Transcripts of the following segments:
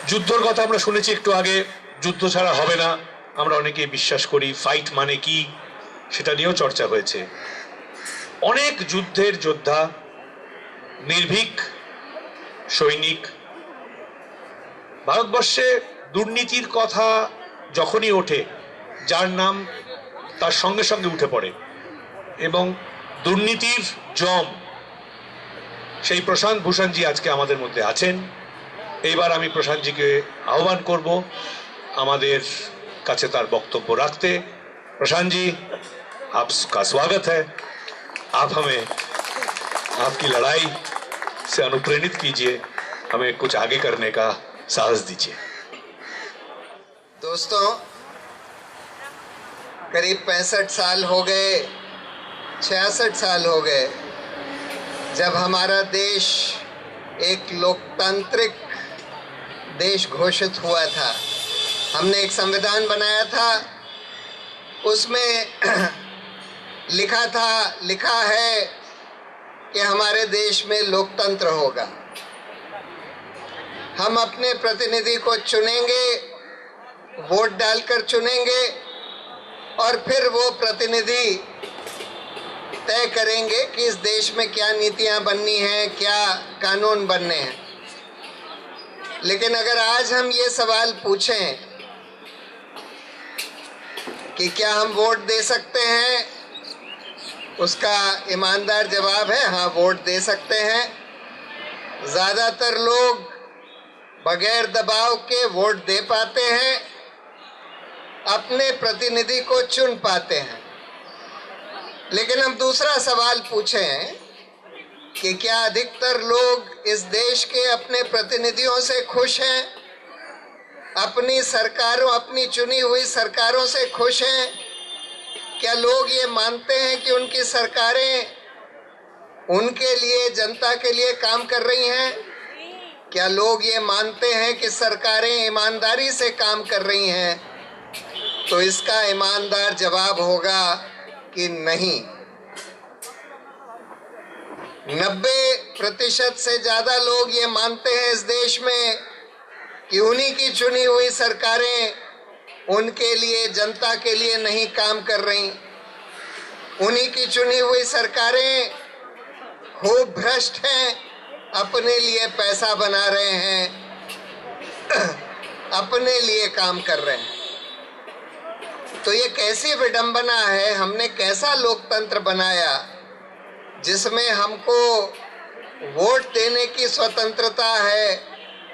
যুদ্ধর কথা আমরা শুনেছি একটু আগে, যুদ্ধ ছাড়া হবে না আমরা অনেকেই বিশ্বাস করি। ফাইট মানে কি সেটা নিয়েও চর্চা হয়েছে। অনেক যুদ্ধের যোদ্ধা, নির্ভীক সৈনিক। ভারতবর্ষে দুর্নীতির কথা যখনই ওঠে, যার নাম তার সঙ্গে সঙ্গে উঠে পড়ে, এবং দুর্নীতির জম সেই প্রশান্ত ভূষণজি আজকে আমাদের মধ্যে আছেন। এইবার আমি প্রশান্তজিকে আহ্বান করব আমাদের কাছে তার বক্তব্য রাখতে। प्रशांत जी, आपका स्वागत है। आप हमें आपकी लड़ाई से अनुप्रेरित कीजिए, हमें कुछ आगे करने का साहस दीजिए। दोस्तों, करीब 65 साल हो गए, 66 साल हो गए जब हमारा देश एक लोकतांत्रिक देश घोषित हुआ था। हमने एक संविधान बनाया था, उसमें लिखा है कि हमारे देश में लोकतंत्र होगा। हम अपने प्रतिनिधि को चुनेंगे, वोट डालकर चुनेंगे, और फिर वो प्रतिनिधि तय करेंगे कि इस देश में क्या नीतियां बननी हैं, क्या कानून बनने हैं। लेकिन अगर आज हम ये सवाल पूछें कि क्या हम वोट दे सकते हैं, उसका ईमानदार जवाब है हाँ, वोट दे सकते हैं। ज़्यादातर लोग बगैर दबाव के वोट दे पाते हैं, अपने प्रतिनिधि को चुन पाते हैं। लेकिन हम दूसरा सवाल पूछें कि क्या अधिकतर लोग इस देश के अपने प्रतिनिधियों से खुश हैं, अपनी सरकारों, अपनी चुनी हुई सरकारों से खुश हैं? क्या लोग ये मानते हैं कि उनकी सरकारें उनके लिए, जनता के लिए काम कर रही हैं? क्या लोग ये मानते हैं कि सरकारें ईमानदारी से काम कर रही हैं? तो इसका ईमानदार जवाब होगा कि नहीं। 90% से ज़्यादा लोग ये मानते हैं इस देश में कि उन्हीं की चुनी हुई सरकारें उनके लिए, जनता के लिए नहीं काम कर रही। उन्हीं की चुनी हुई सरकारें खूब भ्रष्ट हैं, अपने लिए पैसा बना रहे हैं, अपने लिए काम कर रहे हैं। तो ये कैसी विडंबना है, हमने कैसा लोकतंत्र बनाया जिसमें हमको वोट देने की स्वतंत्रता है,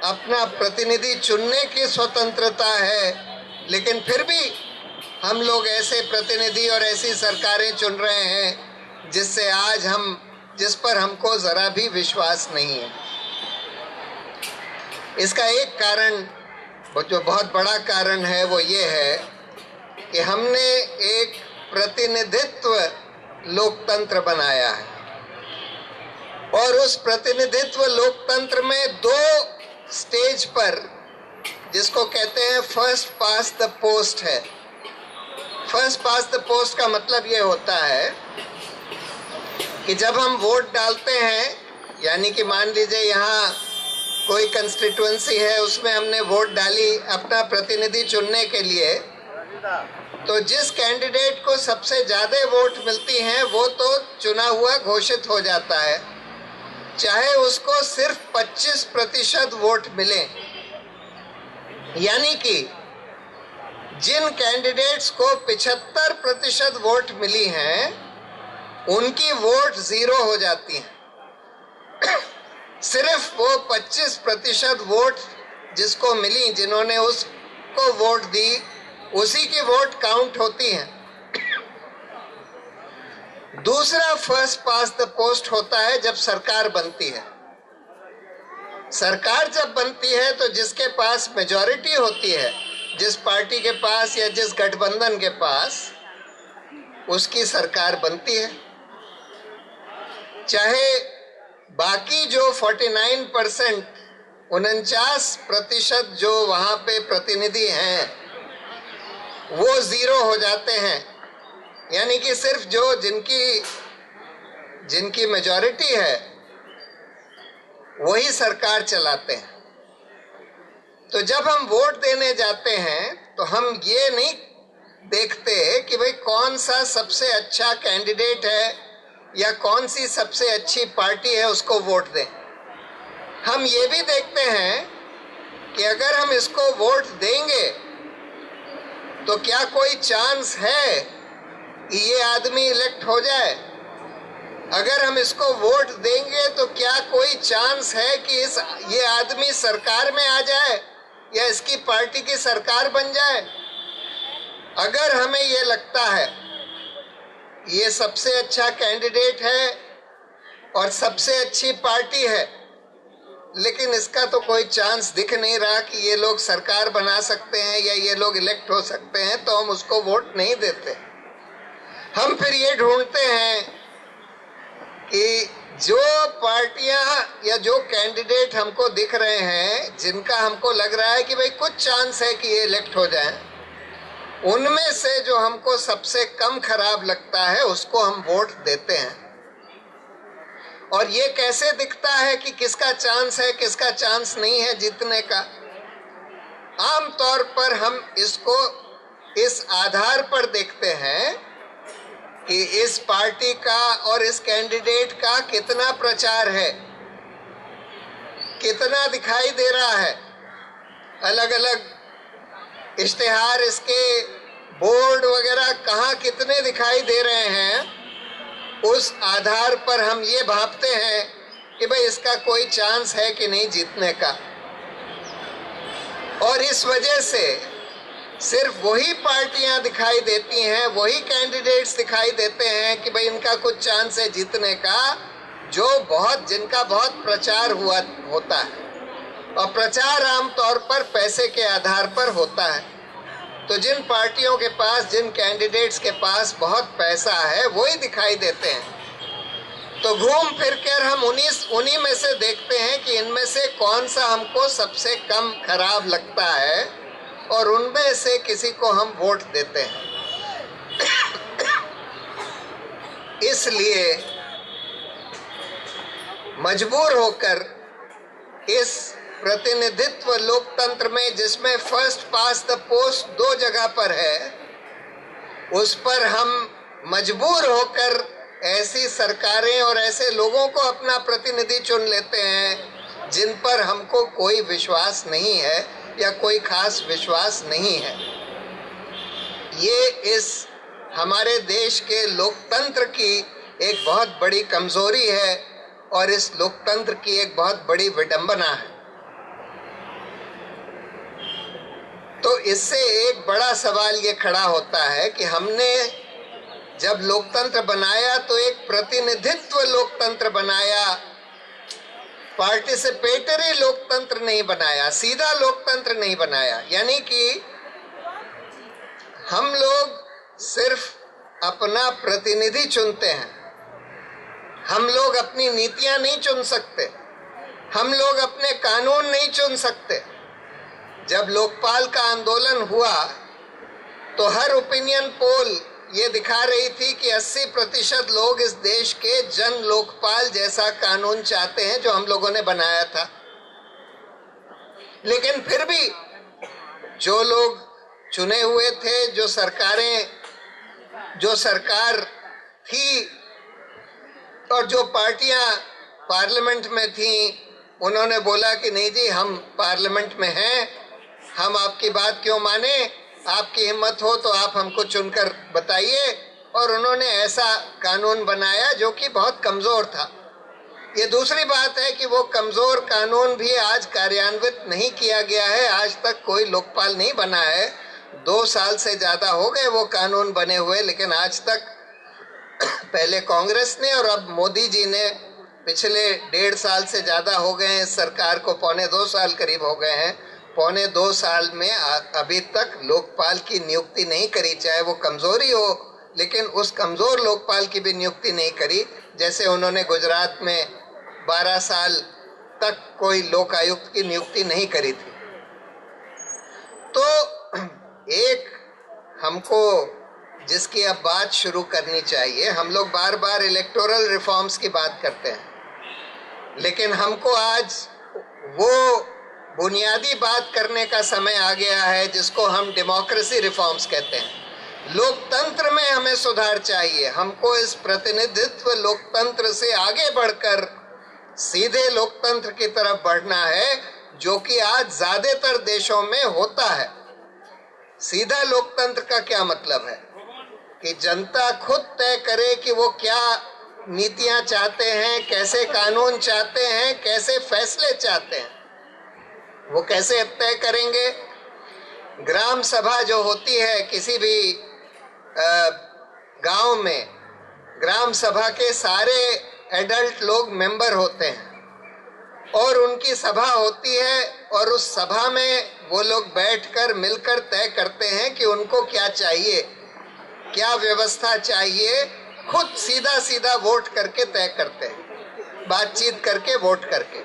अपना प्रतिनिधि चुनने की स्वतंत्रता है, लेकिन फिर भी हम लोग ऐसे प्रतिनिधि और ऐसी सरकारें चुन रहे हैं जिस पर हमको ज़रा भी विश्वास नहीं है। इसका एक कारण, जो बहुत बड़ा कारण है, वो ये है कि हमने एक प्रतिनिधित्व लोकतंत्र बनाया है, और उस प्रतिनिधित्व लोकतंत्र में 2 स्टेज पर, जिसको कहते हैं फर्स्ट पास द पोस्ट है। फर्स्ट पास द पोस्ट का मतलब ये होता है कि जब हम वोट डालते हैं, यानी कि मान लीजिए यहाँ कोई कंस्टिट्यूएंसी है, उसमें हमने वोट डाली अपना प्रतिनिधि चुनने के लिए, तो जिस कैंडिडेट को सबसे ज़्यादा वोट मिलती हैं वो तो चुना हुआ घोषित हो जाता है, चाहे उसको सिर्फ 25% वोट मिले। यानी कि जिन कैंडिडेट्स को 75% वोट मिली हैं, उनकी वोट 0 हो जाती है। सिर्फ वो 25% वोट जिसको मिली, जिन्होंने उसको वोट दी, उसी की वोट काउंट होती है। दूसरा फर्स्ट पास द पोस्ट होता है जब सरकार बनती है। सरकार जब बनती है तो जिसके पास मेजॉरिटी होती है, जिस पार्टी के पास या जिस गठबंधन के पास, उसकी सरकार बनती है। चाहे बाकी जो 49% जो वहाँ पे प्रतिनिधि हैं वो 0 हो जाते हैं, यानी कि सिर्फ जो जिनकी मेजॉरिटी है वही सरकार चलाते हैं। तो जब हम वोट देने जाते हैं तो हम ये नहीं देखते कि भाई कौन सा सबसे अच्छा कैंडिडेट है या कौन सी सबसे अच्छी पार्टी है उसको वोट दें। हम ये भी देखते हैं कि अगर हम इसको वोट देंगे तो क्या कोई चांस है कि ये आदमी इलेक्ट हो जाए। अगर हम इसको वोट देंगे तो क्या कोई चांस है कि ये आदमी सरकार में आ जाए या इसकी पार्टी की सरकार बन जाए। अगर हमें ये लगता है ये सबसे अच्छा कैंडिडेट है और सबसे अच्छी पार्टी है, लेकिन इसका तो कोई चांस दिख नहीं रहा कि ये लोग सरकार बना सकते हैं या ये लोग इलेक्ट हो सकते हैं, तो हम उसको वोट नहीं देते। हम फिर ये ढूंढते हैं कि जो पार्टियां या जो कैंडिडेट हमको दिख रहे हैं, जिनका हमको लग रहा है कि भाई कुछ चांस है कि ये इलेक्ट हो जाएं, उनमें से जो हमको सबसे कम खराब लगता है उसको हम वोट देते हैं। और ये कैसे दिखता है कि किसका चांस है किसका चांस नहीं है जीतने का। आमतौर पर हम इसको इस आधार पर देखते हैं कि इस पार्टी का और इस कैंडिडेट का कितना प्रचार है, कितना दिखाई दे रहा है। अलग अलग इश्तिहार, इसके बोर्ड वगैरह कहाँ कितने दिखाई दे रहे हैं, उस आधार पर हम ये भांपते हैं कि भाई इसका कोई चांस है कि नहीं जीतने का। और इस वजह से सिर्फ वही पार्टियां दिखाई देती हैं, वही कैंडिडेट्स दिखाई देते हैं कि भाई इनका कुछ चांस है जीतने का, जिनका बहुत प्रचार होता है। और प्रचार आमतौर पर पैसे के आधार पर होता है। तो जिन पार्टियों के पास, जिन कैंडिडेट्स के पास बहुत पैसा है, वही दिखाई देते हैं। तो घूम फिर कर हम उन्हीं में से देखते हैं कि इनमें से कौन सा हमको सबसे कम खराब लगता है और उनमें से किसी को हम वोट देते हैं। इसलिए मजबूर होकर इस प्रतिनिधित्व लोकतंत्र में, जिसमें फर्स्ट पास द पोस्ट 2 जगह पर है, उस पर हम मजबूर होकर ऐसी सरकारें और ऐसे लोगों को अपना प्रतिनिधि चुन लेते हैं जिन पर हमको कोई विश्वास नहीं है या कोई खास विश्वास नहीं है। ये इस हमारे देश के लोकतंत्र की एक बहुत बड़ी कमजोरी है और इस लोकतंत्र की एक बहुत बड़ी विडंबना है। तो इससे एक बड़ा सवाल ये खड़ा होता है कि हमने जब लोकतंत्र बनाया तो एक प्रतिनिधित्व लोकतंत्र बनाया, पार्टिसिपेटरी लोकतंत्र नहीं बनाया, सीधा लोकतंत्र नहीं बनाया। यानी कि हम लोग सिर्फ अपना प्रतिनिधि चुनते हैं, हम लोग अपनी नीतियां नहीं चुन सकते, हम लोग अपने कानून नहीं चुन सकते। जब लोकपाल का आंदोलन हुआ तो हर ओपिनियन पोल ये दिखा रही थी कि 80% लोग इस देश के जन लोकपाल जैसा कानून चाहते हैं जो हम लोगों ने बनाया था। लेकिन फिर भी जो लोग चुने हुए थे, जो सरकार थी और जो पार्टियां पार्लियामेंट में थी, उन्होंने बोला कि नहीं जी, हम पार्लियामेंट में हैं, हम आपकी बात क्यों माने, आपकी हिम्मत हो तो आप हमको चुनकर बताइए। और उन्होंने ऐसा कानून बनाया जो कि बहुत कमज़ोर था। ये दूसरी बात है कि वो कमज़ोर कानून भी आज कार्यान्वित नहीं किया गया है। आज तक कोई लोकपाल नहीं बना है। 2 साल से ज़्यादा हो गए वो कानून बने हुए, लेकिन आज तक पहले कांग्रेस ने और अब मोदी जी ने पिछले 1.5 साल से ज़्यादा हो गए हैं, सरकार को 2.25 साल करीब हो गए हैं, 2.25 साल में अभी तक लोकपाल की नियुक्ति नहीं करी। चाहे वो कमजोरी हो, लेकिन उस कमजोर लोकपाल की भी नियुक्ति नहीं करी। जैसे उन्होंने गुजरात में 12 साल तक कोई लोक आयुक्त की नियुक्ति नहीं करी थी। तो एक हमको जिसकी अब बात शुरू करनी चाहिए, हम लोग बार बार इलेक्टोरल रिफॉर्म्स की बात करते हैं, लेकिन हमको आज वो बुनियादी बात करने का समय आ गया है, जिसको हम डेमोक्रेसी रिफॉर्म्स कहते हैं। लोकतंत्र में हमें सुधार चाहिए। हमको इस प्रतिनिधित्व लोकतंत्र से आगे बढ़कर सीधे लोकतंत्र की तरफ बढ़ना है, जो कि आज ज्यादातर देशों में होता है। सीधा लोकतंत्र का क्या मतलब है कि जनता खुद तय करे कि वो क्या नीतियां चाहते हैं, कैसे कानून चाहते हैं, कैसे फैसले चाहते हैं। वो कैसे तय करेंगे? ग्राम सभा जो होती है किसी भी गांव में, ग्राम सभा के सारे एडल्ट लोग मेंबर होते हैं और उनकी सभा होती है, और उस सभा में वो लोग बैठकर मिलकर तय करते हैं कि उनको क्या चाहिए, क्या व्यवस्था चाहिए। खुद सीधा सीधा वोट करके तय करते हैं, बातचीत करके, वोट करके।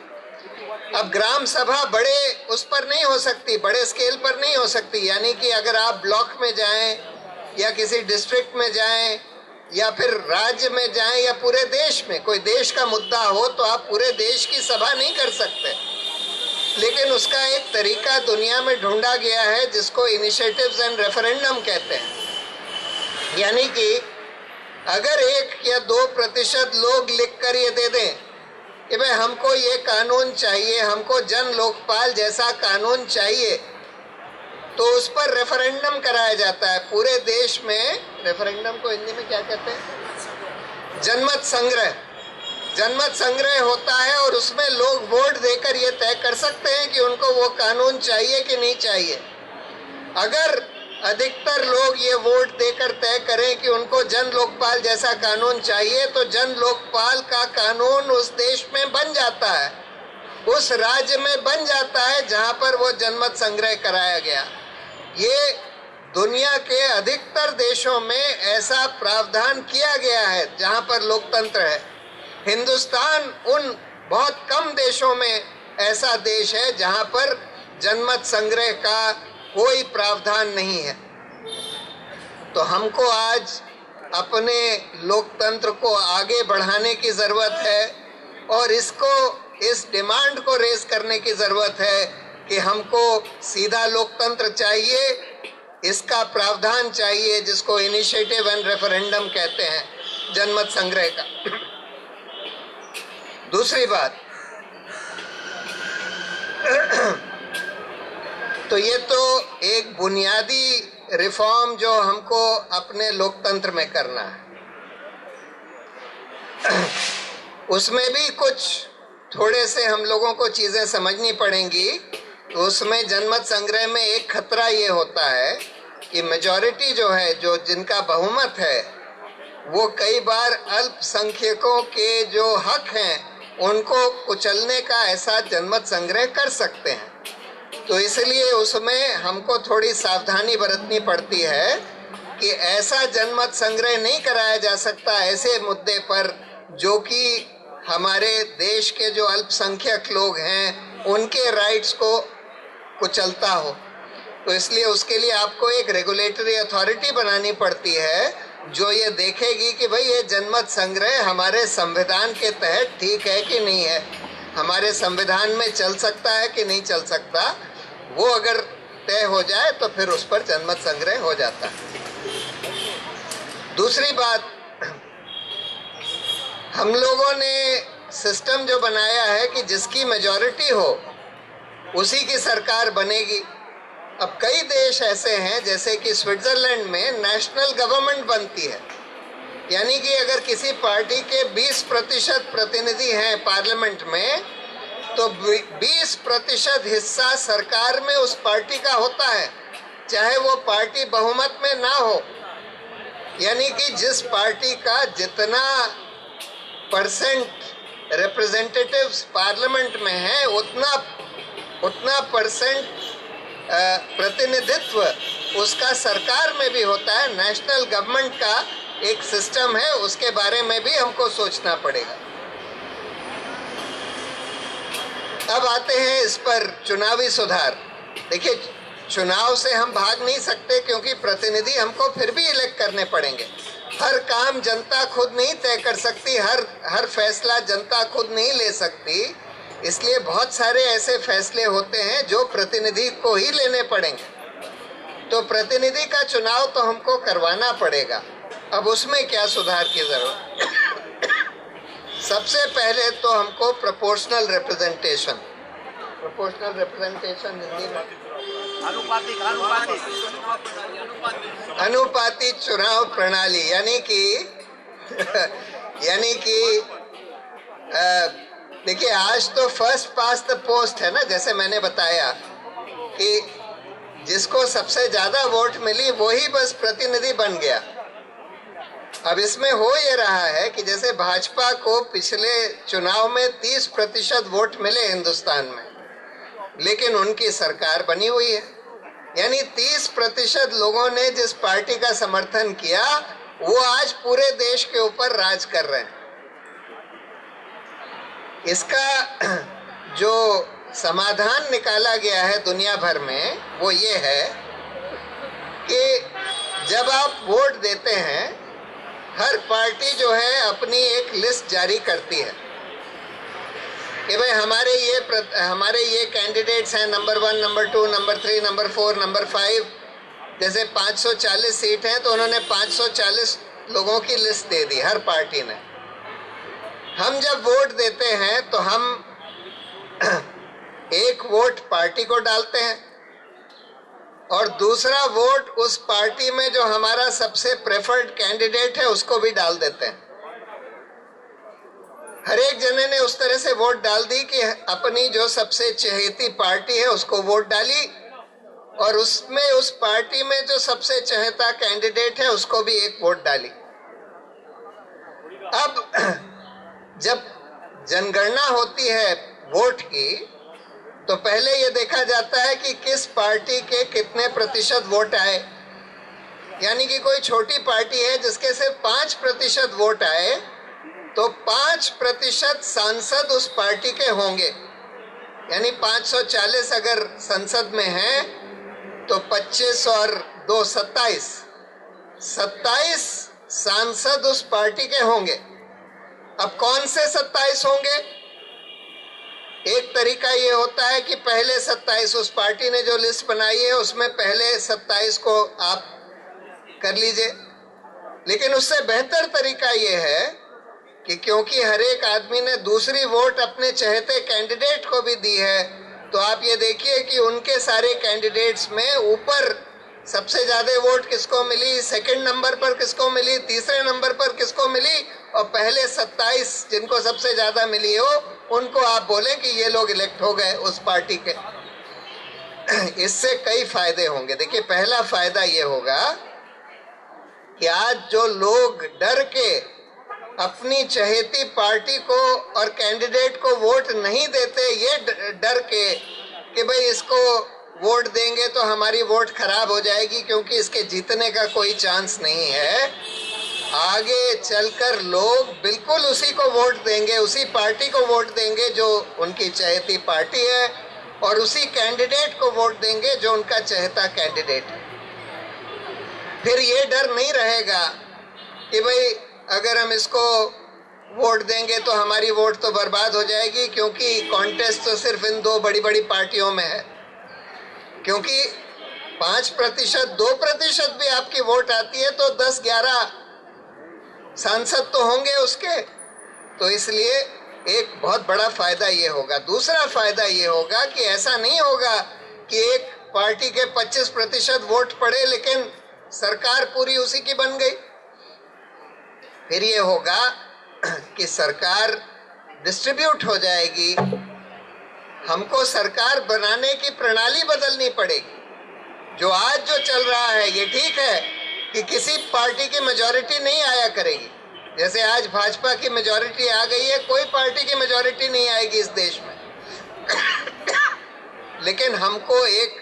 अब ग्राम सभा बड़े उस पर नहीं हो सकती, बड़े स्केल पर नहीं हो सकती। यानी कि अगर आप ब्लॉक में जाएं या किसी डिस्ट्रिक्ट में जाएं या फिर राज्य में जाएं या पूरे देश में कोई देश का मुद्दा हो, तो आप पूरे देश की सभा नहीं कर सकते। लेकिन उसका एक तरीका दुनिया में ढूंढा गया है, जिसको इनिशिएटिव्स एंड रेफरेंडम कहते हैं। यानी कि अगर 1 या 2% लोग लिखकर ये दे दें कि भाई हमको ये कानून चाहिए, हमको जन लोकपाल जैसा कानून चाहिए, तो उस पर रेफरेंडम कराया जाता है पूरे देश में। रेफरेंडम को हिंदी में क्या कहते हैं? जनमत संग्रह। जनमत संग्रह होता है और उसमें लोग वोट देकर ये तय कर सकते हैं कि उनको वो कानून चाहिए कि नहीं चाहिए। अगर अधिकतर लोग ये वोट देकर तय करें कि उनको जन लोकपाल जैसा कानून चाहिए, तो जन लोकपाल का कानून उस देश में बन जाता है, उस राज्य में बन जाता है जहां पर वो जनमत संग्रह कराया गया। ये दुनिया के अधिकतर देशों में ऐसा प्रावधान किया गया है जहां पर लोकतंत्र है। हिंदुस्तान उन बहुत कम देशों में ऐसा देश है जहां पर जनमत संग्रह का कोई प्रावधान नहीं है। तो हमको आज अपने लोकतंत्र को आगे बढ़ाने की जरूरत है और इस डिमांड को रेज करने की जरूरत है कि हमको सीधा लोकतंत्र चाहिए, इसका प्रावधान चाहिए, जिसको इनिशिएटिव एंड रेफरेंडम कहते हैं, जनमत संग्रह का। दूसरी बात, तो ये तो एक बुनियादी रिफॉर्म जो हमको अपने लोकतंत्र में करना है, उसमें भी कुछ थोड़े से हम लोगों को चीजें समझनी पड़ेंगी। तो उसमें जनमत संग्रह में एक खतरा ये होता है कि मेजॉरिटी जो है, जो जिनका बहुमत है, वो कई बार अल्पसंख्यकों के जो हक हैं उनको कुचलने का ऐसा जनमत संग्रह कर सकते हैं। तो इसलिए उसमें हमको थोड़ी सावधानी बरतनी पड़ती है कि ऐसा जनमत संग्रह नहीं कराया जा सकता ऐसे मुद्दे पर जो कि हमारे देश के जो अल्पसंख्यक लोग हैं उनके राइट्स को कुचलता हो। तो इसलिए उसके लिए आपको एक रेगुलेटरी अथॉरिटी बनानी पड़ती है जो ये देखेगी कि भाई ये जनमत संग्रह हमारे संविधान के तहत ठीक है कि नहीं है, हमारे संविधान में चल सकता है कि नहीं चल सकता। वो अगर तय हो जाए तो फिर उस पर जनमत संग्रह हो जाता है। दूसरी बात, हम लोगों ने सिस्टम जो बनाया है कि जिसकी मेजॉरिटी हो उसी की सरकार बनेगी। अब कई देश ऐसे हैं जैसे कि स्विट्जरलैंड में नेशनल गवर्नमेंट बनती है, यानी कि अगर किसी पार्टी के 20% प्रतिनिधि हैं पार्लियामेंट में, तो 20% हिस्सा सरकार में उस पार्टी का होता है, चाहे वो पार्टी बहुमत में ना हो। यानी कि जिस पार्टी का जितना परसेंट रिप्रेजेंटेटिव्स पार्लियामेंट में है उतना परसेंट प्रतिनिधित्व उसका सरकार में भी होता है। नेशनल गवर्नमेंट का एक सिस्टम है, उसके बारे में भी हमको सोचना पड़ेगा। अब आते हैं इस पर चुनावी सुधार। देखिए, चुनाव से हम भाग नहीं सकते क्योंकि प्रतिनिधि हमको फिर भी इलेक्ट करने पड़ेंगे। हर काम जनता खुद नहीं तय कर सकती, हर फैसला जनता खुद नहीं ले सकती। इसलिए बहुत सारे ऐसे फैसले होते हैं जो प्रतिनिधि को ही लेने पड़ेंगे। तो प्रतिनिधि का चुनाव तो हमको करवाना पड़ेगा। अब उसमें क्या सुधार की जरूरत? सबसे पहले तो हमको प्रोपोर्शनल रिप्रेजेंटेशन हिंदी में अनुपातिक चुनाव प्रणाली, यानी कि देखिए, आज तो फर्स्ट पास द पोस्ट है ना। जैसे मैंने बताया कि जिसको सबसे ज्यादा वोट मिली वही बस प्रतिनिधि बन गया। अब इसमें हो ये रहा है कि जैसे भाजपा को पिछले चुनाव में 30% वोट मिले हिंदुस्तान में, लेकिन उनकी सरकार बनी हुई है। यानी 30% लोगों ने जिस पार्टी का समर्थन किया वो आज पूरे देश के ऊपर राज कर रहे हैं। इसका जो समाधान निकाला गया है दुनिया भर में वो ये है कि जब आप वोट देते हैं, हर पार्टी जो है अपनी एक लिस्ट जारी करती है कि भाई हमारे ये कैंडिडेट्स हैं, number 1, number 2, number 3, number 4, number 5। जैसे 540 सीट हैं तो उन्होंने 540 लोगों की लिस्ट दे दी हर पार्टी ने। हम जब वोट देते हैं तो हम एक वोट पार्टी को डालते हैं और दूसरा वोट उस पार्टी में जो हमारा सबसे प्रेफर्ड कैंडिडेट है उसको भी डाल देते हैं। हर एक जने ने उस तरह से वोट डाल दी कि अपनी जो सबसे चहेती पार्टी है उसको वोट डाली और उसमें उस पार्टी में जो सबसे चहेता कैंडिडेट है उसको भी एक वोट डाली। अब जब जनगणना होती है वोट की तो पहले ये देखा जाता है कि किस पार्टी के कितने प्रतिशत वोट आए। यानी कि कोई छोटी पार्टी है जिसके सिर्फ 5% वोट आए तो 5% सांसद उस पार्टी के होंगे। यानी 540 अगर संसद में हैं तो 25 और 2 27 सांसद उस पार्टी के होंगे। अब कौन से 27 होंगे? एक तरीका ये होता है कि पहले 27 उस पार्टी ने जो लिस्ट बनाई है उसमें पहले 27 को आप कर लीजिए। लेकिन उससे बेहतर तरीका ये है कि क्योंकि हर एक आदमी ने दूसरी वोट अपने चहेते कैंडिडेट को भी दी है, तो आप ये देखिए कि उनके सारे कैंडिडेट्स में ऊपर सबसे ज्यादा वोट किसको मिली, सेकंड नंबर पर किसको मिली, तीसरे नंबर पर किसको मिली, और पहले 27 जिनको सबसे ज्यादा मिली हो उनको आप बोले कि ये लोग इलेक्ट हो गए उस पार्टी के। इससे कई फायदे होंगे। देखिए, पहला फायदा ये होगा कि आज जो लोग डर के अपनी चहेती पार्टी को और कैंडिडेट को वोट नहीं देते, ये डर के कि भाई इसको वोट देंगे तो हमारी वोट खराब हो जाएगी क्योंकि इसके जीतने का कोई चांस नहीं है, आगे चलकर लोग बिल्कुल उसी को वोट देंगे, उसी पार्टी को वोट देंगे जो उनकी चहेती पार्टी है, और उसी कैंडिडेट को वोट देंगे जो उनका चहेता कैंडिडेट है। फिर ये डर नहीं रहेगा कि भाई अगर हम इसको वोट देंगे तो हमारी वोट तो बर्बाद हो जाएगी, क्योंकि कॉन्टेस्ट तो सिर्फ इन 2 बड़ी बड़ी पार्टियों में है। क्योंकि 5%, 2% भी आपकी वोट आती है तो 10-11 सांसद तो होंगे उसके। तो इसलिए एक बहुत बड़ा फायदा ये होगा। दूसरा फायदा ये होगा कि ऐसा नहीं होगा कि एक पार्टी के 25% वोट पड़े लेकिन सरकार पूरी उसी की बन गई। फिर ये होगा कि सरकार डिस्ट्रीब्यूट हो जाएगी। हमको सरकार बनाने की प्रणाली बदलनी पड़ेगी। जो आज जो चल रहा है ये ठीक है कि किसी पार्टी की मेजॉरिटी नहीं आया करेगी। जैसे आज भाजपा की मेजॉरिटी आ गई है, कोई पार्टी की मेजॉरिटी नहीं आएगी इस देश में। लेकिन हमको एक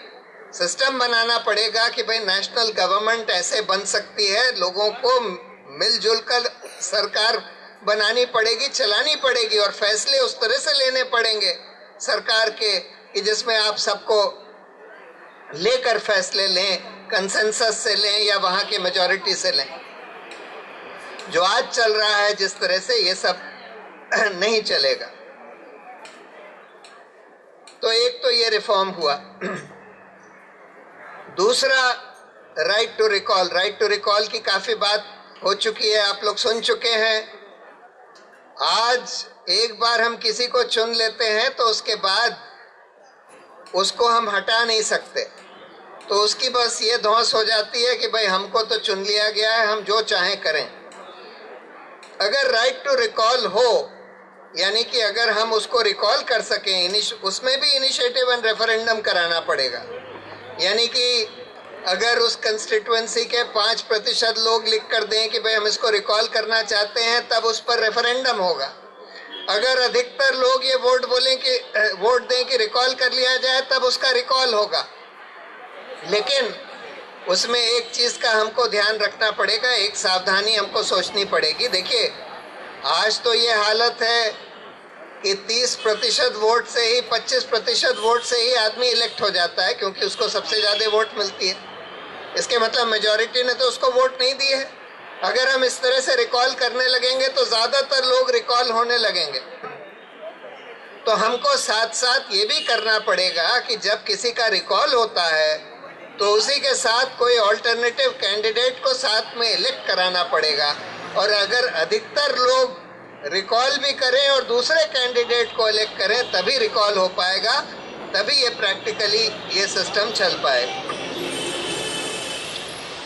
सिस्टम बनाना पड़ेगा कि भाई नेशनल गवर्नमेंट ऐसे बन सकती है, लोगों को मिलजुल कर सरकार बनानी पड़ेगी, चलानी पड़ेगी, और फैसले उस तरह से लेने पड़ेंगे सरकार के कि जिसमें आप सबको लेकर फैसले लें, कंसेंसस से लें या वहां की मेजॉरिटी से लें। जो आज चल रहा है जिस तरह से, ये सब नहीं चलेगा। तो एक तो ये रिफॉर्म हुआ। दूसरा, राइट टू रिकॉल की काफी बात हो चुकी है, आप लोग सुन चुके हैं। आज एक बार हम किसी को चुन लेते हैं तो उसके बाद उसको हम हटा नहीं सकते, तो उसकी बस ये धौंस हो जाती है कि भाई हमको तो चुन लिया गया है, हम जो चाहें करें। अगर राइट टू रिकॉल हो, यानी कि अगर हम उसको रिकॉल कर सकें, उसमें भी इनिशिएटिव एंड रेफरेंडम कराना पड़ेगा। यानी कि अगर उस कंस्टिट्यूएंसी के 5% लोग लिख कर दें कि भाई हम इसको रिकॉल करना चाहते हैं, तब उस पर रेफरेंडम होगा। अगर अधिकतर लोग ये वोट दें कि रिकॉल कर लिया जाए, तब उसका रिकॉल होगा। लेकिन उसमें एक चीज का हमको ध्यान रखना पड़ेगा, एक सावधानी हमको सोचनी पड़ेगी। देखिए, आज तो ये हालत है कि 30% वोट से ही, 25% वोट से ही आदमी इलेक्ट हो जाता है, क्योंकि उसको सबसे ज्यादा वोट मिलती है। इसके मतलब मेजॉरिटी ने तो उसको वोट नहीं दी है। अगर हम इस तरह से रिकॉल करने लगेंगे तो ज्यादातर लोग रिकॉल होने लगेंगे। तो हमको साथ साथ ये भी करना पड़ेगा कि जब किसी का रिकॉल होता है तो उसी के साथ कोई ऑल्टरनेटिव कैंडिडेट को साथ में इलेक्ट कराना पड़ेगा। और अगर अधिकतर लोग रिकॉल भी करें और दूसरे कैंडिडेट को इलेक्ट करें, तभी रिकॉल हो पाएगा, तभी ये प्रैक्टिकली ये सिस्टम चल पाएगा।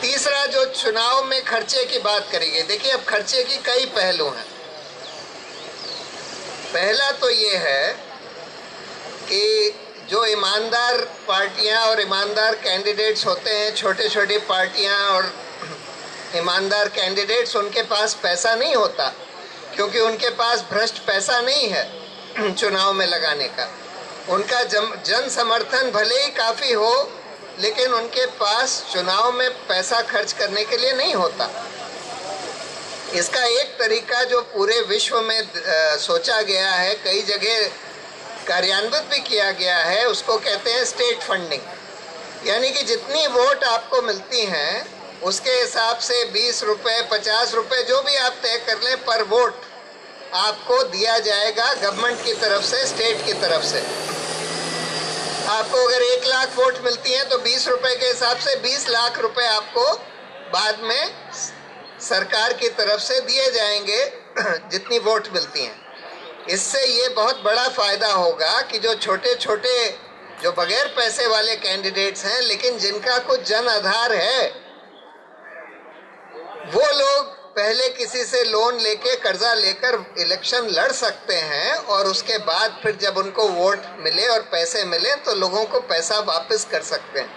तीसरा, जो चुनाव में खर्चे की बात करेंगे। देखिए, अब खर्चे की कई पहलू हैं। पहला तो ये है कि जो ईमानदार पार्टियां और ईमानदार कैंडिडेट्स होते हैं, छोटे छोटी पार्टियां और ईमानदार कैंडिडेट्स, उनके पास पैसा नहीं होता, क्योंकि उनके पास भ्रष्ट पैसा नहीं है चुनाव में लगाने का। उनका जन समर्थन भले ही काफ़ी हो, लेकिन उनके पास चुनाव में पैसा खर्च करने के लिए नहीं होता। इसका एक तरीका जो पूरे विश्व में सोचा गया है, कई जगह कार्यान्वित भी किया गया है, उसको कहते हैं स्टेट फंडिंग। यानी कि जितनी वोट आपको मिलती हैं उसके हिसाब से 20 रुपये, 50 रुपये, जो भी आप तय कर लें पर वोट आपको दिया जाएगा गवर्नमेंट की तरफ से, स्टेट की तरफ से। आपको अगर 1 लाख वोट मिलती हैं तो 20 रुपये के हिसाब से 20 लाख रुपए आपको बाद में सरकार की तरफ से दिए जाएंगे जितनी वोट मिलती हैं। इससे ये बहुत बड़ा फायदा होगा कि जो छोटे छोटे, जो बगैर पैसे वाले कैंडिडेट्स हैं लेकिन जिनका कुछ जन आधार है, वो लोग पहले किसी से लोन लेके, कर्जा लेकर इलेक्शन लड़ सकते हैं, और उसके बाद फिर जब उनको वोट मिले और पैसे मिले तो लोगों को पैसा वापस कर सकते हैं।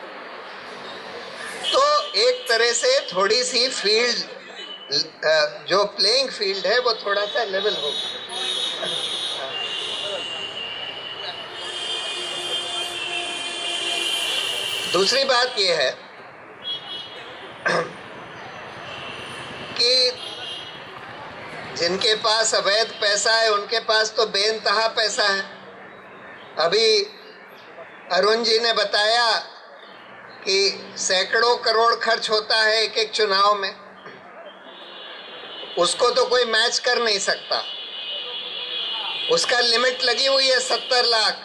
तो एक तरह से थोड़ी सी फील्ड, जो प्लेइंग फील्ड है, वो थोड़ा सा लेवल होगा। दूसरी बात यह है कि जिनके पास अवैध पैसा है उनके पास तो बेइंतहा पैसा है। अभी अरुण जी ने बताया कि सैकड़ों करोड़ खर्च होता है एक एक चुनाव में, उसको तो कोई मैच कर नहीं सकता। उसका लिमिट लगी हुई है 70 लाख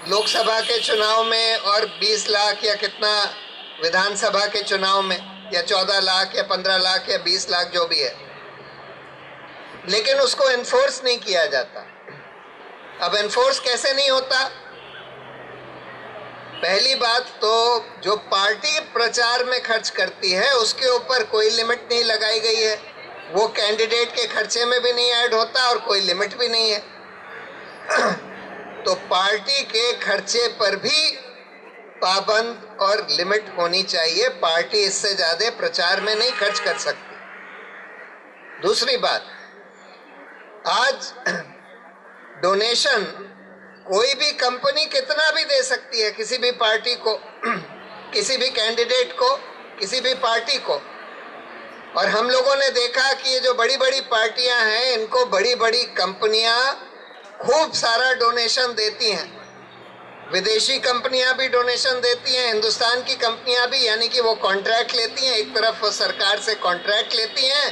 लोकसभा के चुनाव में, और 20 लाख या कितना विधानसभा के चुनाव में, या 14 लाख या 15 लाख या 20 लाख जो भी है, लेकिन उसको एनफोर्स नहीं किया जाता। अब एनफोर्स कैसे नहीं होता? पहली बात तो जो पार्टी प्रचार में खर्च करती है उसके ऊपर कोई लिमिट नहीं लगाई गई है, वो कैंडिडेट के खर्चे में भी नहीं ऐड होता और कोई लिमिट भी नहीं है। तो पार्टी के खर्चे पर भी पाबंद और लिमिट होनी चाहिए। पार्टी इससे ज्यादा प्रचार में नहीं खर्च कर सकती। दूसरी बात, आज डोनेशन कोई भी कंपनी कितना भी दे सकती है किसी भी पार्टी को, किसी भी कैंडिडेट को, किसी भी पार्टी को। और हम लोगों ने देखा कि ये जो बड़ी बड़ी पार्टियां हैं, इनको बड़ी बड़ी कंपनियां खूब सारा डोनेशन देती हैं। विदेशी कंपनियां भी डोनेशन देती हैं, हिंदुस्तान की कंपनियां भी, यानी कि वो कॉन्ट्रैक्ट लेती हैं। एक तरफ वो सरकार से कॉन्ट्रैक्ट लेती हैं,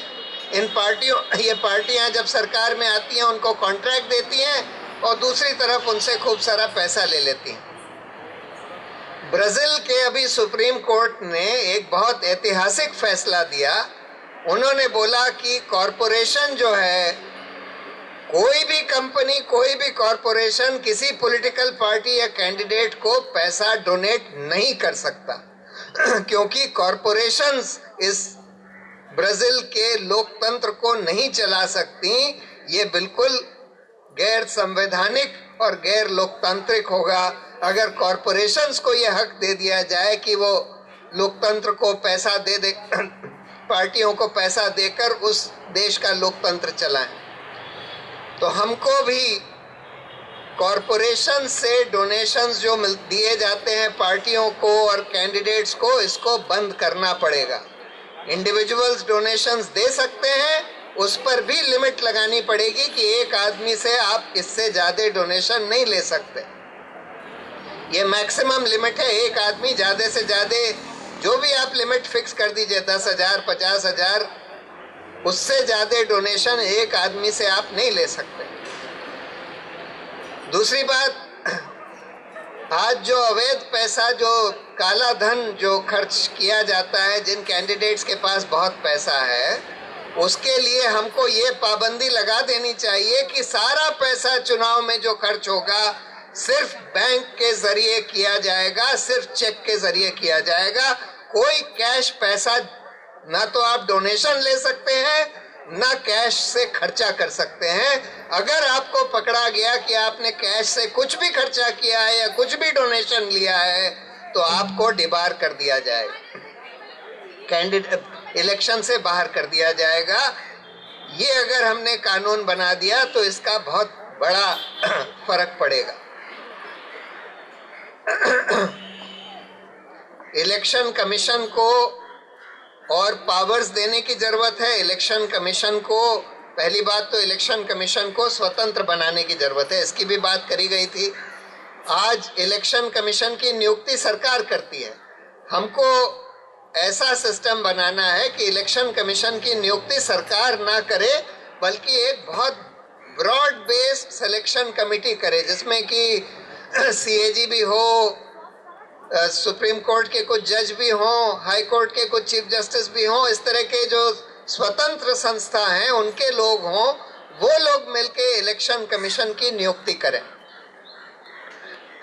ये पार्टियां जब सरकार में आती हैं उनको कॉन्ट्रैक्ट देती हैं, और दूसरी तरफ उनसे खूब सारा पैसा ले लेती हैं। ब्राजील के अभी सुप्रीम कोर्ट ने एक बहुत ऐतिहासिक फैसला दिया। उन्होंने बोला कि कॉरपोरेशन जो है, कोई भी कंपनी, कोई भी कॉरपोरेशन किसी पॉलिटिकल पार्टी या कैंडिडेट को पैसा डोनेट नहीं कर सकता क्योंकि कॉरपोरेशंस इस ब्राजील के लोकतंत्र को नहीं चला सकती। ये बिल्कुल गैर संवैधानिक और गैर लोकतांत्रिक होगा अगर कॉरपोरेशंस को ये हक दे दिया जाए कि वो लोकतंत्र को पैसा दे पार्टियों को पैसा देकर उस देश का लोकतंत्र चलाएं। तो हमको भी कॉरपोरेशन से डोनेशंस जो दिए जाते हैं पार्टियों को और कैंडिडेट्स को, इसको बंद करना पड़ेगा। इंडिविजुअल्स डोनेशंस दे सकते हैं, उस पर भी लिमिट लगानी पड़ेगी कि एक आदमी से आप इससे ज़्यादा डोनेशन नहीं ले सकते। ये मैक्सिमम लिमिट है, एक आदमी ज़्यादा से ज़्यादा जो भी आप लिमिट फिक्स कर दीजिए 10,000 50,000, उससे ज़्यादा डोनेशन एक आदमी से आप नहीं ले सकते। दूसरी बात, आज जो अवैध पैसा, जो काला धन जो खर्च किया जाता है, जिन कैंडिडेट्स के पास बहुत पैसा है, उसके लिए हमको ये पाबंदी लगा देनी चाहिए कि सारा पैसा चुनाव में जो खर्च होगा सिर्फ बैंक के जरिए किया जाएगा, सिर्फ चेक के जरिए किया जाएगा। कोई कैश पैसा ना तो आप डोनेशन ले सकते हैं ना कैश से खर्चा कर सकते हैं। अगर आपको पकड़ा गया कि आपने कैश से कुछ भी खर्चा किया है या कुछ भी डोनेशन लिया है तो आपको डिबार कर दिया जाएगा, कैंडिडेट इलेक्शन से बाहर कर दिया जाएगा। ये अगर हमने कानून बना दिया तो इसका बहुत बड़ा फर्क पड़ेगा। इलेक्शन कमीशन को और पावर्स देने की जरूरत है। इलेक्शन कमीशन को, पहली बात तो इलेक्शन कमीशन को स्वतंत्र बनाने की जरूरत है, इसकी भी बात करी गई थी। आज इलेक्शन कमीशन की नियुक्ति सरकार करती है। हमको ऐसा सिस्टम बनाना है कि इलेक्शन कमीशन की नियुक्ति सरकार ना करे, बल्कि एक बहुत ब्रॉड बेस्ड सिलेक्शन कमेटी करे, जिसमें कि सीएजी भी हो, सुप्रीम कोर्ट के कुछ जज भी हों, हाई कोर्ट के कुछ चीफ जस्टिस भी हों, इस तरह के जो स्वतंत्र संस्था हैं उनके लोग हों, वो लोग मिलके इलेक्शन कमीशन की नियुक्ति करें।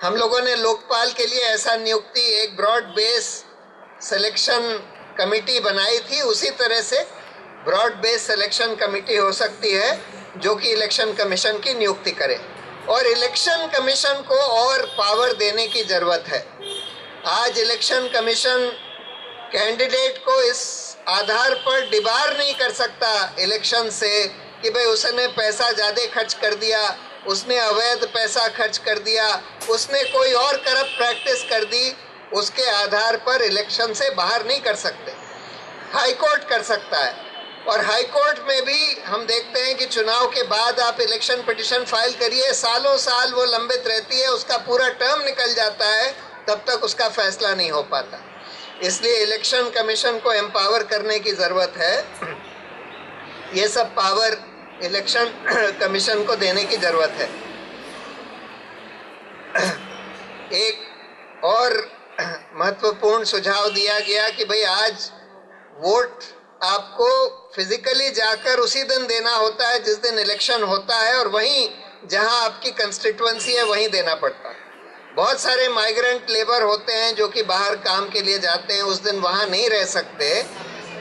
हम लोगों ने लोकपाल के लिए ऐसा नियुक्ति एक ब्रॉड बेस सिलेक्शन कमेटी बनाई थी, उसी तरह से ब्रॉड बेस सिलेक्शन कमेटी हो सकती है जो कि इलेक्शन कमीशन की नियुक्ति करे। और इलेक्शन कमीशन को और पावर देने की जरूरत है। आज इलेक्शन कमीशन कैंडिडेट को इस आधार पर डिबार नहीं कर सकता इलेक्शन से कि भाई उसने पैसा ज़्यादा खर्च कर दिया, उसने अवैध पैसा खर्च कर दिया, उसने कोई और करप्ट प्रैक्टिस कर दी, उसके आधार पर इलेक्शन से बाहर नहीं कर सकते। हाई कोर्ट कर सकता है, और हाई कोर्ट में भी हम देखते हैं कि चुनाव के बाद आप इलेक्शन पिटीशन फाइल करिए, सालों साल वो लंबित रहती है, उसका पूरा टर्म निकल जाता है, तब तक उसका फैसला नहीं हो पाता। इसलिए इलेक्शन कमीशन को एम्पावर करने की ज़रूरत है। ये सब पावर इलेक्शन कमीशन को देने की ज़रूरत है। एक और महत्वपूर्ण सुझाव दिया गया कि भाई आज वोट आपको फिजिकली जाकर उसी दिन देना होता है जिस दिन इलेक्शन होता है, और वहीं जहां आपकी कंस्टिट्यूएंसी है वहीं देना पड़ता है। बहुत सारे माइग्रेंट लेबर होते हैं जो कि बाहर काम के लिए जाते हैं, उस दिन वहां नहीं रह सकते,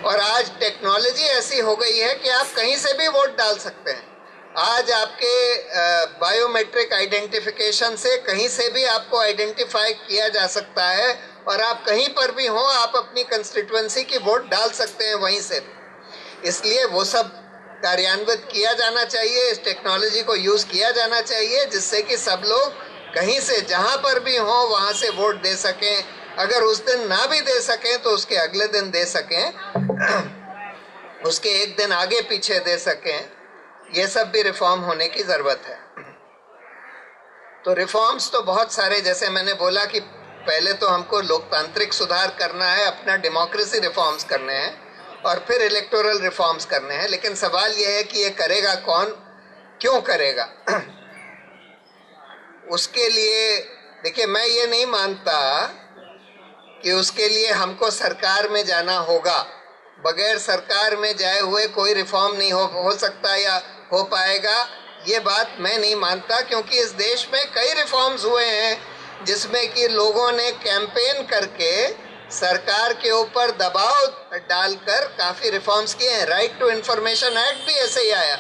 और आज टेक्नोलॉजी ऐसी हो गई है कि आप कहीं से भी वोट डाल सकते हैं। आज आपके बायोमेट्रिक आइडेंटिफिकेशन से कहीं से भी आपको आइडेंटिफाई किया जा सकता है, और आप कहीं पर भी हों आप अपनी कंस्टिट्यूएंसी की वोट डाल सकते हैं वहीं से। इसलिए वो सब कार्यान्वित किया जाना चाहिए, इस टेक्नोलॉजी को यूज़ किया जाना चाहिए, जिससे कि सब लोग कहीं से जहां पर भी हों वहां से वोट दे सकें। अगर उस दिन ना भी दे सकें तो उसके अगले दिन दे सकें, उसके एक दिन आगे पीछे दे सकें। ये सब भी रिफॉर्म होने की ज़रूरत है। तो रिफॉर्म्स तो बहुत सारे, जैसे मैंने बोला कि पहले तो हमको लोकतांत्रिक सुधार करना है, अपना डेमोक्रेसी रिफॉर्म्स करने हैं, और फिर इलेक्टोरल रिफॉर्म्स करने हैं। लेकिन सवाल यह है कि ये करेगा कौन, क्यों करेगा? उसके लिए देखिए, मैं ये नहीं मानता कि उसके लिए हमको सरकार में जाना होगा। बगैर सरकार में जाए हुए कोई रिफॉर्म नहीं हो सकता या हो पाएगा, ये बात मैं नहीं मानता, क्योंकि इस देश में कई रिफॉर्म्स हुए हैं जिसमें कि लोगों ने कैंपेन करके सरकार के ऊपर दबाव डालकर काफ़ी रिफॉर्म्स किए हैं। राइट टू इंफॉर्मेशन एक्ट भी ऐसे ही आया,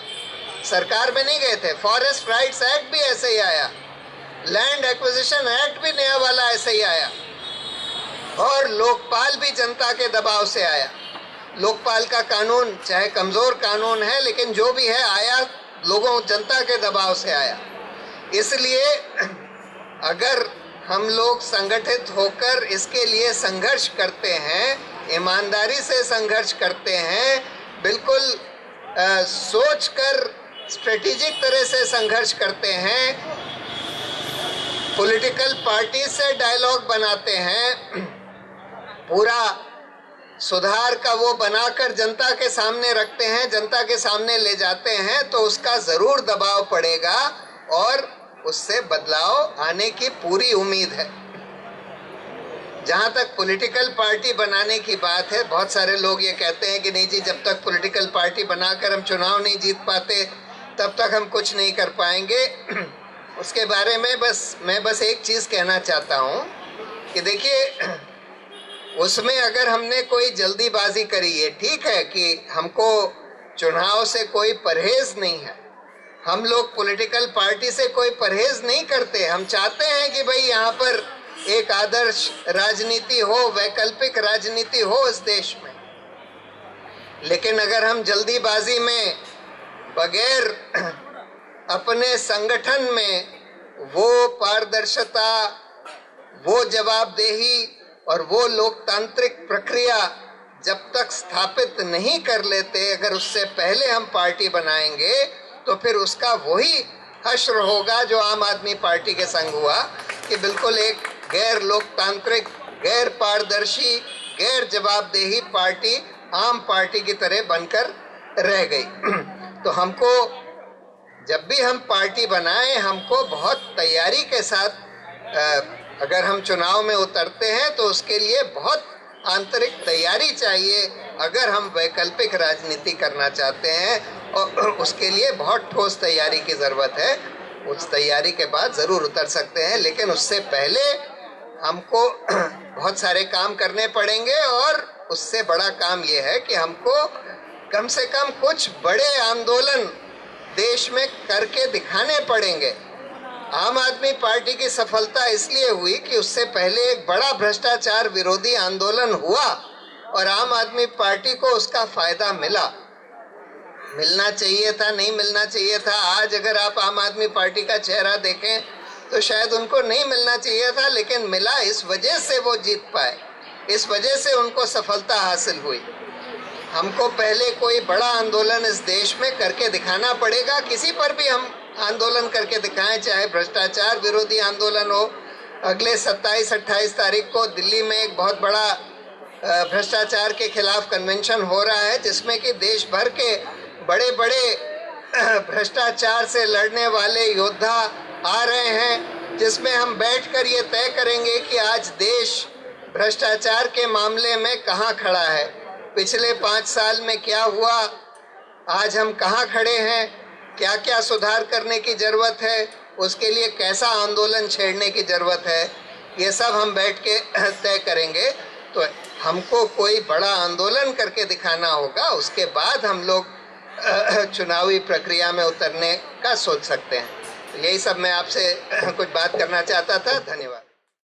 सरकार में नहीं गए थे। फॉरेस्ट राइट्स एक्ट भी ऐसे ही आया, लैंड एक्विजिशन एक्ट भी नया वाला ऐसे ही आया, और लोकपाल भी जनता के दबाव से आया। लोकपाल का कानून चाहे कमज़ोर कानून है, लेकिन जो भी है आया लोगों जनता के दबाव से आया। इसलिए अगर हम लोग संगठित होकर इसके लिए संघर्ष करते हैं, ईमानदारी से संघर्ष करते हैं, बिल्कुल सोचकर स्ट्रेटेजिक तरह से संघर्ष करते हैं, पॉलिटिकल पार्टी से डायलॉग बनाते हैं, पूरा सुधार का वो बनाकर जनता के सामने रखते हैं, जनता के सामने ले जाते हैं, तो उसका ज़रूर दबाव पड़ेगा और उससे बदलाव आने की पूरी उम्मीद है। जहाँ तक पॉलिटिकल पार्टी बनाने की बात है, बहुत सारे लोग ये कहते हैं कि नहीं जी, जब तक पॉलिटिकल पार्टी बनाकर हम चुनाव नहीं जीत पाते तब तक हम कुछ नहीं कर पाएंगे। उसके बारे में मैं बस एक चीज़ कहना चाहता हूँ कि देखिए, उसमें अगर हमने कोई जल्दीबाजी करी है, ठीक है कि हमको चुनाव से कोई परहेज नहीं है, हम लोग पॉलिटिकल पार्टी से कोई परहेज नहीं करते। हम चाहते हैं कि भाई यहाँ पर एक आदर्श राजनीति हो, वैकल्पिक राजनीति हो इस देश में। लेकिन अगर हम जल्दीबाजी में बगैर अपने संगठन में वो पारदर्शिता, वो जवाबदेही और वो लोकतांत्रिक प्रक्रिया जब तक स्थापित नहीं कर लेते, अगर उससे पहले हम पार्टी बनाएंगे तो फिर उसका वही हश्र होगा जो आम आदमी पार्टी के संग हुआ, कि बिल्कुल एक गैर लोकतांत्रिक, गैर पारदर्शी, गैर जवाबदेही पार्टी आम पार्टी की तरह बनकर रह गई। तो हमको जब भी हम पार्टी बनाएं, हमको बहुत तैयारी के साथ अगर हम चुनाव में उतरते हैं तो उसके लिए बहुत आंतरिक तैयारी चाहिए। अगर हम वैकल्पिक राजनीति करना चाहते हैं और उसके लिए बहुत ठोस तैयारी की ज़रूरत है, उस तैयारी के बाद ज़रूर उतर सकते हैं, लेकिन उससे पहले हमको बहुत सारे काम करने पड़ेंगे। और उससे बड़ा काम ये है कि हमको कम से कम कुछ बड़े आंदोलन देश में करके दिखाने पड़ेंगे। आम आदमी पार्टी की सफलता इसलिए हुई कि उससे पहले एक बड़ा भ्रष्टाचार विरोधी आंदोलन हुआ और आम आदमी पार्टी को उसका फायदा मिलना चाहिए था, नहीं मिलना चाहिए था। आज अगर आप आम आदमी पार्टी का चेहरा देखें तो शायद उनको नहीं मिलना चाहिए था, लेकिन मिला। इस वजह से वो जीत पाए, इस वजह से उनको सफलता हासिल हुई। हमको पहले कोई बड़ा आंदोलन इस देश में करके दिखाना पड़ेगा। किसी पर भी हम आंदोलन करके दिखाएं, चाहे भ्रष्टाचार विरोधी आंदोलन हो। अगले 27-28 तारीख को दिल्ली में एक बहुत बड़ा भ्रष्टाचार के खिलाफ कन्वेंशन हो रहा है, जिसमें कि देश भर के बड़े बड़े भ्रष्टाचार से लड़ने वाले योद्धा आ रहे हैं, जिसमें हम बैठकर ये तय करेंगे कि आज देश भ्रष्टाचार के मामले में कहाँ खड़ा है, पिछले 5 साल में क्या हुआ, आज हम कहाँ खड़े हैं, क्या क्या सुधार करने की ज़रूरत है, उसके लिए कैसा आंदोलन छेड़ने की ज़रूरत है, ये सब हम बैठ के तय करेंगे। तो हमको कोई बड़ा आंदोलन करके दिखाना होगा, उसके बाद हम लोग चुनावी प्रक्रिया में उतरने का सोच सकते हैं। तो यही सब मैं आपसे कुछ बात करना चाहता था। धन्यवाद।